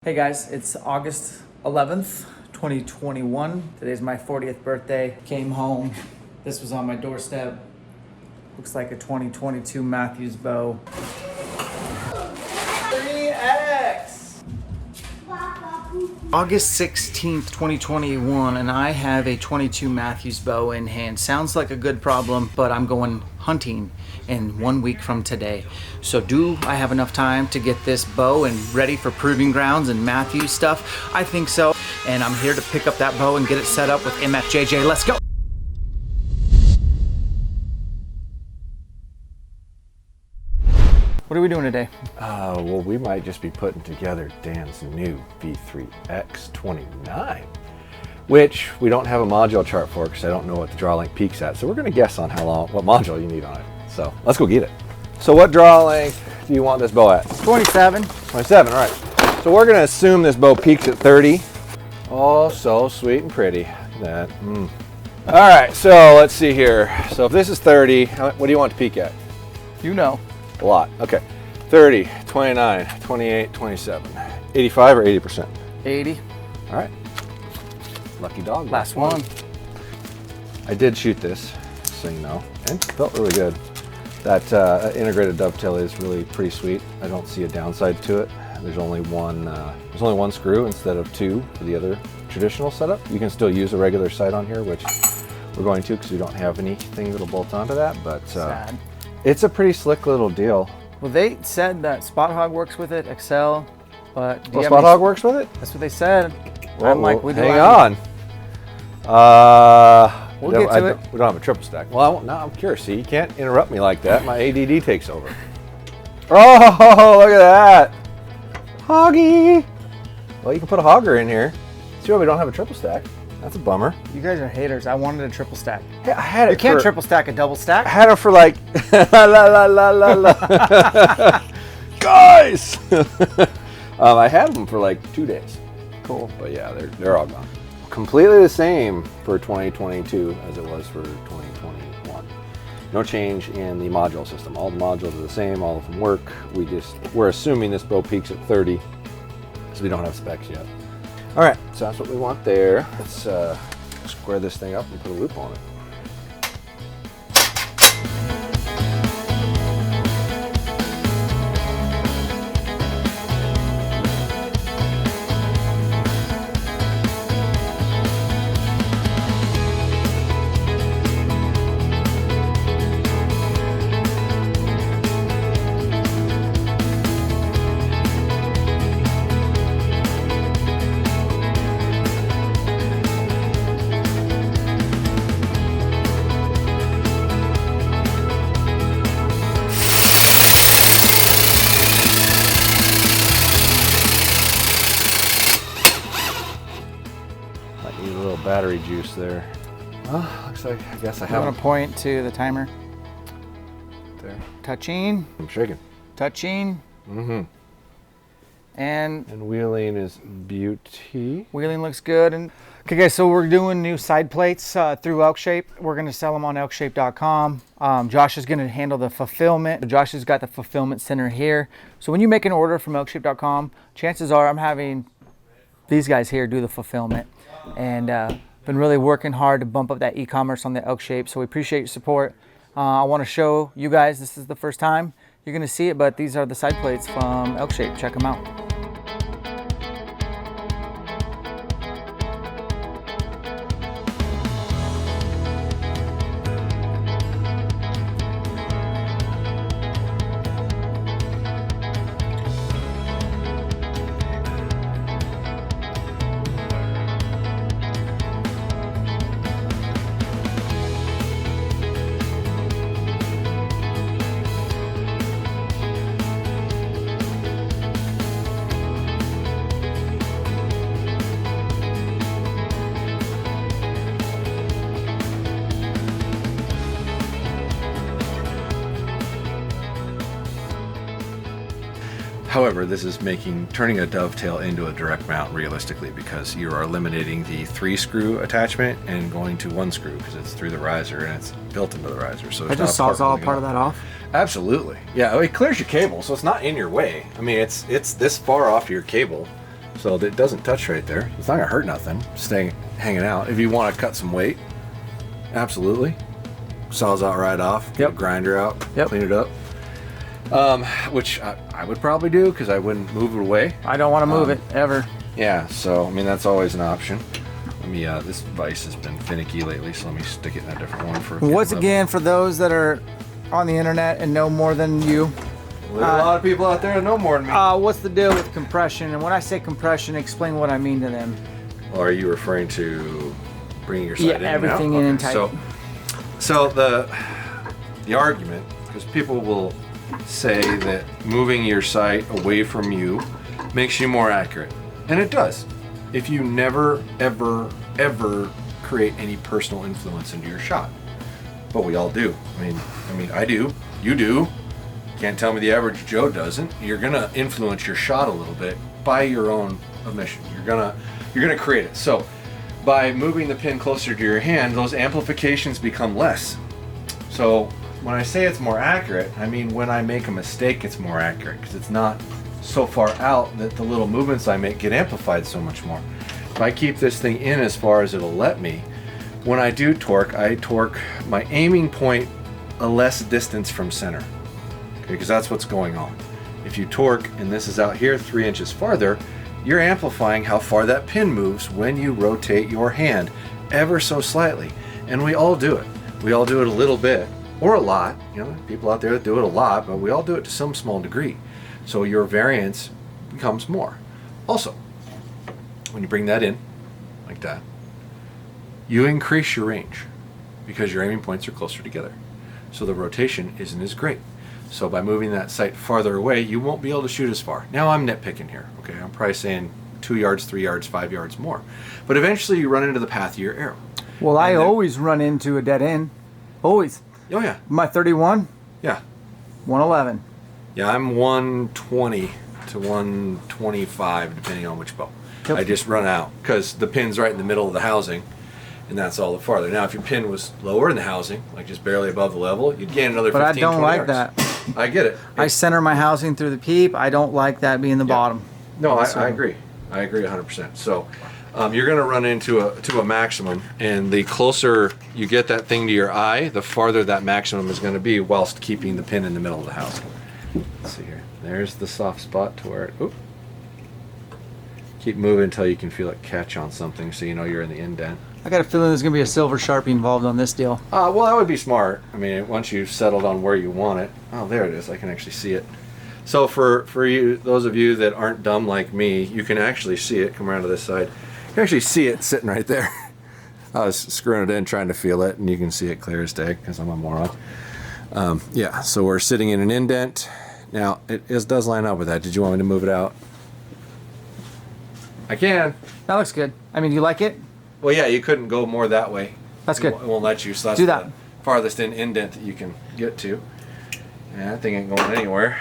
Hey guys, it's August 11th, 2021. Today's my 40th birthday. Came home. This was on my doorstep. Looks like a 2022 Mathews bow. 3X! August 16th, 2021, and I have a 22 Mathews bow in hand. Sounds like a good problem, but I'm going hunting in 1 week from today. So do I have enough time to get this bow and ready for proving grounds and Mathews stuff? I think so. And I'm here to pick up that bow and get it set up with MFJJ. Let's go. What are we doing today? Well, we might just be putting together Dan's new V3X 29, which we don't have a module chart for because I don't know what the draw length peaks at. So we're gonna guess on what module you need on it. So let's go get it. So what draw length do you want this bow at? 27. 27, all right. So we're gonna assume this bow peaks at 30. Oh, so sweet and pretty. That. All right, so let's see here. So if this is 30, what do you want to peak at? You know. A lot. Okay. 30, 29, 28, 27. 85 or 80%? 80. All right. Lucky dog. Last one. I did shoot this, so you know, and it felt really good. That integrated dovetail is really pretty sweet. I don't see a downside to it. There's only one screw instead of two for the other traditional setup. You can still use a regular sight on here, which we're going to because we don't have anything that'll bolt onto that, but Sad. It's a pretty slick little deal. Well, they said that Spot Hog works with it, Excel, but do you have Spot any... Hog works with it? That's what they said. Well, I'm like, we hang on. We'll get to it. We don't have a triple stack. Well, no, I'm curious. See, you can't interrupt me like that. My ADD takes over. Oh, look at that. Hoggy. Well, you can put a hogger in here. See why we don't have a triple stack? That's a bummer. You guys are haters. I wanted a triple stack. Hey, I had it. You can't triple stack a double stack. I had it for like la la la la la. Guys. I had them for like 2 days. Cool. But yeah, they're all gone. Completely the same for 2022 as it was for 2021. No change in the module system. All the modules are the same. All of them work. We're assuming this bow peaks at 30, so we don't have specs yet. All right, so that's what we want there. Let's square this thing up and put a loop on it. Need a little battery juice there. Well, looks like I guess I have. I'm gonna point to the timer. There. Touching. I'm shaking. Touching. Mm-hmm. And wheeling is beauty. Wheeling looks good. And okay, guys, so we're doing new side plates through Elk Shape. We're gonna sell them on ElkShape.com. Josh is gonna handle the fulfillment. Josh has got the fulfillment center here. So when you make an order from ElkShape.com, chances are I'm having these guys here do the fulfillment. And been really working hard to bump up that e-commerce on the Elk Shape. So we appreciate your support. I want to show you guys, this is the first time you're going to see it, but these are the side plates from Elk Shape. Check them out. However, this is turning a dovetail into a direct mount realistically, because you are eliminating the 3-screw attachment and going to 1 screw because it's through the riser and it's built into the riser. So that just saws all part of that off? Absolutely. Yeah, it clears your cable, so it's not in your way. I mean, it's this far off your cable. So that it doesn't touch right there. It's not gonna hurt nothing, staying hanging out. If you want to cut some weight, absolutely. Saws out right off, get a grinder out, clean it up. Which I would probably do because I wouldn't move it away. I don't want to move it ever. Yeah, so I mean that's always an option. Let me. This vise has been finicky lately, so let me stick it in a different one for. Once again, for those that are on the internet and know more than you, well, there's a lot of people out there that know more than me. What's the deal with compression? And when I say compression, explain what I mean to them. Well, are you referring to bringing your sight in? Yeah, everything in and tight. So the argument, because people will say that moving your sight away from you makes you more accurate, and it does. If you never, ever create any personal influence into your shot, but we all do. I mean, I do. You do. Can't tell me the average Joe doesn't. You're gonna influence your shot a little bit by your own omission. You're gonna create it. So by moving the pin closer to your hand, those amplifications become less. So when I say it's more accurate, I mean when I make a mistake, it's more accurate because it's not so far out that the little movements I make get amplified so much more. If I keep this thing in as far as it'll let me, when I do torque, I torque my aiming point a less distance from center, okay, because that's what's going on. If you torque, and this is out here 3 inches farther, you're amplifying how far that pin moves when you rotate your hand ever so slightly. And we all do it. We all do it a little bit or a lot. You know, people out there that do it a lot, but we all do it to some small degree. So your variance becomes more. Also, when you bring that in like that, you increase your range because your aiming points are closer together. So the rotation isn't as great. So by moving that sight farther away, you won't be able to shoot as far. Now I'm nitpicking here, okay? I'm probably saying 2 yards, 3 yards, 5 yards more. But eventually you run into the path of your arrow. Well, I always run into a dead end. Always. Oh yeah. My 31? Yeah. 111. Yeah, I'm 120 to 125 depending on which bow. Yep. I just run out because the pin's right in the middle of the housing, and that's all the farther. Now if your pin was lower in the housing, like just barely above the level, you'd gain another 15, But I don't 20 like yards. that. I get it. I center my housing through the peep. I don't like that being the bottom. No, I agree. I agree 100%. So you're going to run into a maximum, and the closer you get that thing to your eye, the farther that maximum is going to be whilst keeping the pin in the middle of the housing. Let's see here. There's the soft spot to where it, oop. Keep moving until you can feel it catch on something so you know you're in the indent. I got a feeling there's going to be a silver Sharpie involved on this deal. Well, that would be smart. I mean, once you've settled on where you want it. Oh, there it is. I can actually see it. So for you, those of you that aren't dumb like me, you can actually see it. Come around to this side. You can actually see it sitting right there. I was screwing it in trying to feel it, and you can see it clear as day because I'm a moron. Yeah, so we're sitting in an indent. Now, it does line up with that. Did you want me to move it out? I can. That looks good. I mean, you like it? Well, yeah, you couldn't go more that way. That's good. It won't let you. So that's do that. The farthest indent that you can get to. Yeah, that thing ain't going anywhere.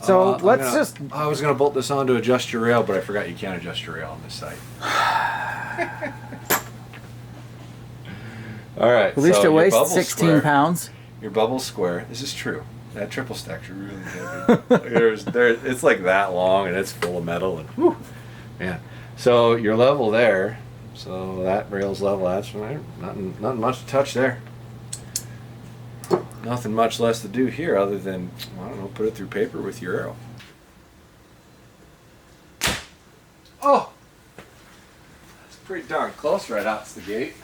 So I was gonna bolt this on to adjust your rail, but I forgot you can't adjust your rail on this side. All right. At least so it weighs 16 pounds. Your bubble square. This is true. That triple stack's really heavy. It's like that long, and it's full of metal, and whew, man. So your level there. So that rail's level. That's right. Nothing much to touch there. Nothing much less to do here other than, I don't know, put it through paper with your arrow. Oh! That's pretty darn close right out the gate.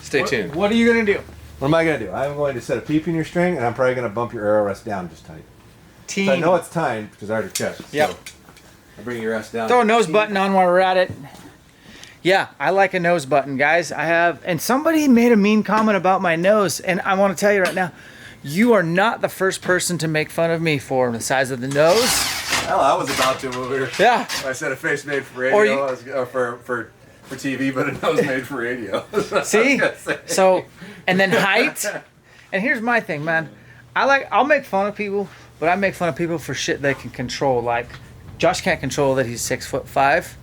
Stay tuned. What are you going to do? What am I going to do? I'm going to set a peep in your string, and I'm probably going to bump your arrow rest down just tight. So I know it's timed because I already checked. Yep. So I bring your rest down. Throw a nose button on while we're at it. Yeah, I like a nose button, guys. And somebody made a mean comment about my nose, and I want to tell you right now, you are not the first person to make fun of me for the size of the nose. Well, I was about to move here. Yeah. I said a face made for radio, for TV, but a nose made for radio. See? So, and then height. And here's my thing, man. I'll make fun of people, but I make fun of people for shit they can control. Like, Josh can't control that he's 6'5".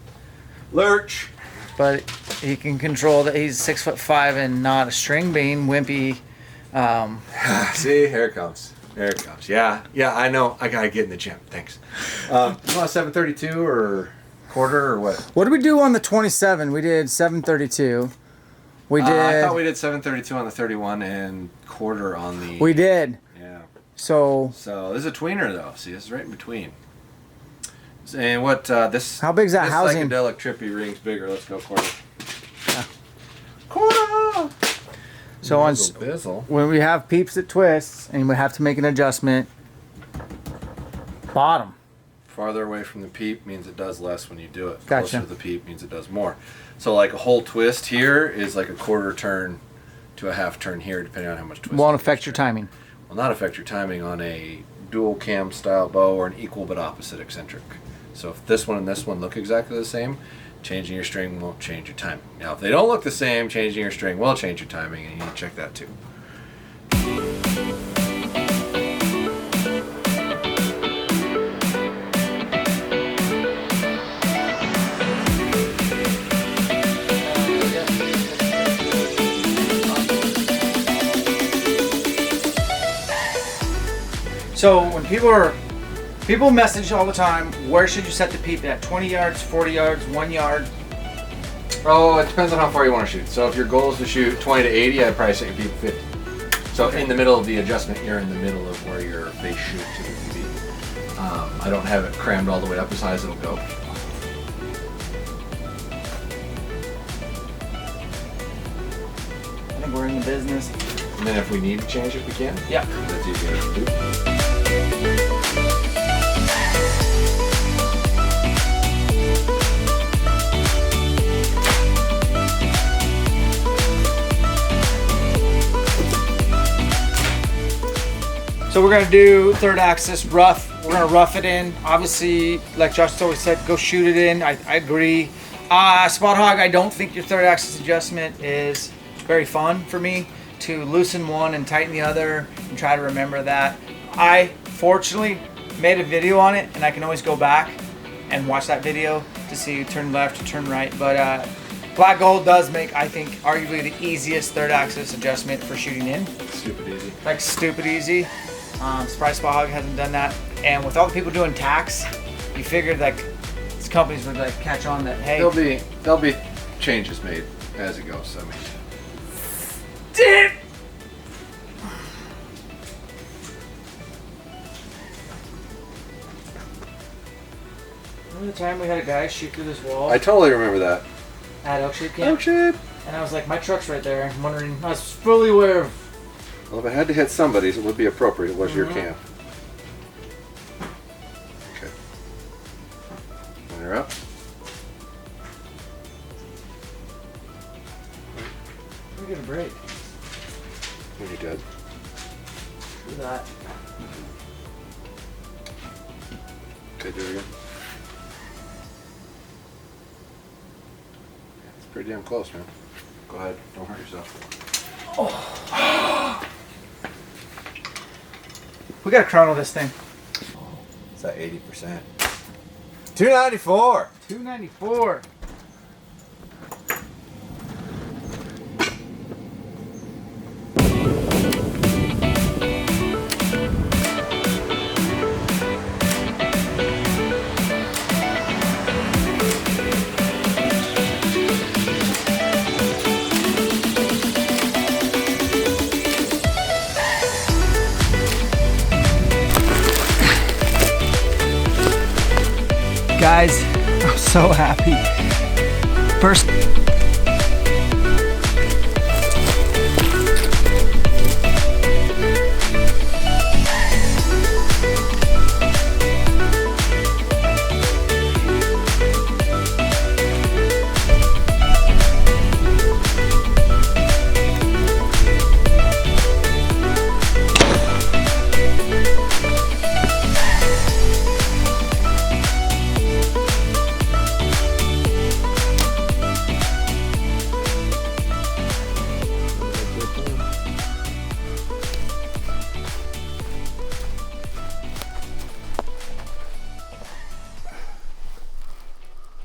Lurch. But he can control that he's 6'5" and not a string bean, wimpy. See, here it comes. There it comes. Yeah, I know. I gotta get in the gym. Thanks. You want a 732 or? Quarter or what? What did we do on the 27? We did 732. We did. I thought we did 732 on the 31 and quarter on the. We did. Yeah. So this is a tweener though. See, this is right in between. And what this? How big is that housing? Psychedelic trippy ring's bigger. Let's go quarter. Yeah. Quarter. So on when we have peeps that twists and we have to make an adjustment, bottom. Farther away from the peep means it does less when you do it. Gotcha. Closer to the peep means it does more. So like a whole twist here is like a quarter turn to a half turn here, depending on how much twist. Won't affect your timing. Will not affect your timing on a dual cam style bow or an equal but opposite eccentric. So if this one and this one look exactly the same, changing your string won't change your timing. Now if they don't look the same, changing your string will change your timing, and you need to check that too. So when people message all the time, where should you set the peep at? 20 yards, 40 yards, 1 yard? Oh, it depends on how far you want to shoot. So if your goal is to shoot 20 to 80, I'd probably set your peep 50. So in the middle of the adjustment, you're in the middle of where your base shoot typically be. I don't have it crammed all the way up as high as it'll go. I think we're in the business. And then if we need to change it, we can. Yeah. That's easier to do. So we're gonna do third axis rough. We're gonna rough it in. Obviously, like Josh always said, go shoot it in. I agree. Spot hog, I don't think your third axis adjustment is very fun for me to loosen one and tighten the other and try to remember that. I fortunately made a video on it and I can always go back and watch that video to see turn left, turn right. But black gold does make, I think, arguably the easiest third axis adjustment for shooting in. Stupid easy. Like stupid easy. Surprise Spot Hog hasn't done that. And with all the people doing tax, you figured like these companies would like catch on that, hey. There'll be changes made as it goes. I mean. Damn! Remember the time we had a guy shoot through this wall I totally remember that. at Elk Shape camp? ElkShape. And I was like, my truck's right there. I'm wondering, I was fully aware of. Well, if it had to hit somebody's, it would be appropriate. It was your camp. Okay. When you're up. Let me get a break. When you're dead. Do that. Okay, do it again. It's pretty damn close, man. Go ahead. Don't hurt yourself. Oh. We gotta chrono this thing. It's at 80%. 294. 294. Guys, I'm so happy. First,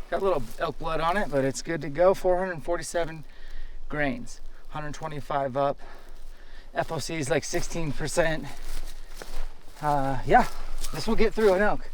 got a little elk blood on it, but it's good to go. 447 grains, 125 up. FOC is like 16%. Yeah, this will get through an elk.